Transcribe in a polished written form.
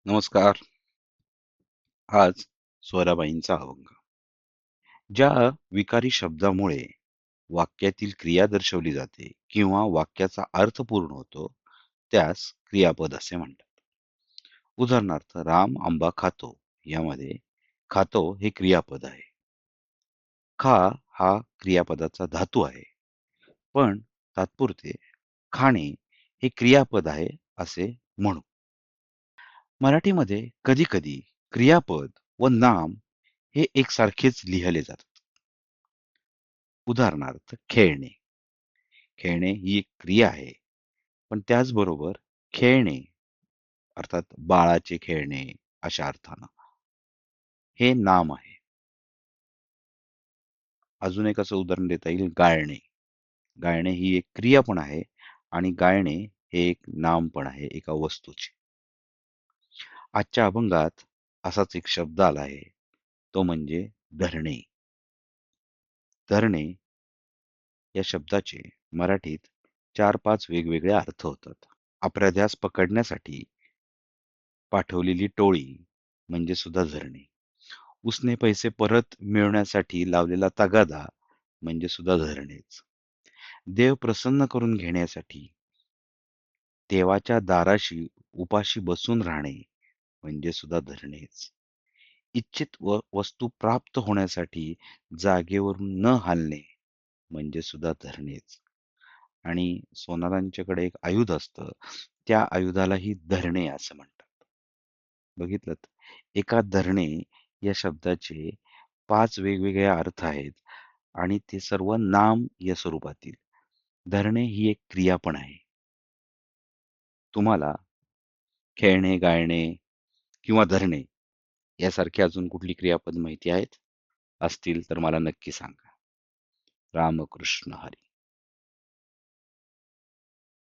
नमस्कार. आज स्वराबाईंचा अभंग. ज्या विकारी शब्दामुळे वाक्यातील क्रिया दर्शवली जाते किंवा वाक्याचा अर्थ पूर्ण होतो, त्यास क्रियापद असे म्हणतात. उदाहरणार्थ, राम आंबा खातो यामध्ये खातो हे क्रियापद आहे. खा हा क्रियापदाचा धातू आहे, पण तात्पुरते खाणे हे क्रियापद आहे असे म्हणू. मराठीमध्ये कधी-कधी क्रियापद व नाम हे एकसारखेच लिहिले जातात. उदाहरणार्थ खेळणे. खेळणे ही एक क्रिया आहे, पण त्याचबरोबर खेळणे अर्थात बाळाचे खेळणे अशा अर्थानं हे नाम आहे. अजून एक असं उदाहरण देता येईल गाळणे. गाळणे ही एक क्रिया पण आहे आणि गाळणे हे एक नाम पण आहे एका वस्तूचे. आजच्या अभंगात असाच एक शब्द आला आहे, तो म्हणजे धरणे. धरणे या शब्दाचे मराठीत 4-5 वेगवेगळे अर्थ होतात. अपराध्यास पकडण्यासाठी पाठवलेली टोळी म्हणजे सुद्धा धरणे. उसने पैसे परत मिळवण्यासाठी लावलेला तगादा म्हणजे सुद्धा धरणेच. देव प्रसन्न करून घेण्यासाठी देवाच्या दाराशी उपाशी बसून राहणे म्हणजे सुद्धा धरणेच. इच्छित वस्तू प्राप्त होण्यासाठी जागेवरून न हालणे म्हणजे सुद्धा धरणेच. आणि सोनारांच्याकडे एक आयुध असतं, त्या आयुधालाही धरणे असं म्हणतात. बघितलंत? एका धरणे या शब्दाचे 5 वेगवेगळे अर्थ आहेत आणि ते सर्व नाम या स्वरूपातील. धरणे ही एक क्रिया पण आहे. तुम्हाला खेळणे, गाळणे किंवा धरणे यासारखी अजून कुठली क्रियापद माहिती आहेत? असतील तर मला नक्की सांगा. रामकृष्ण हरी.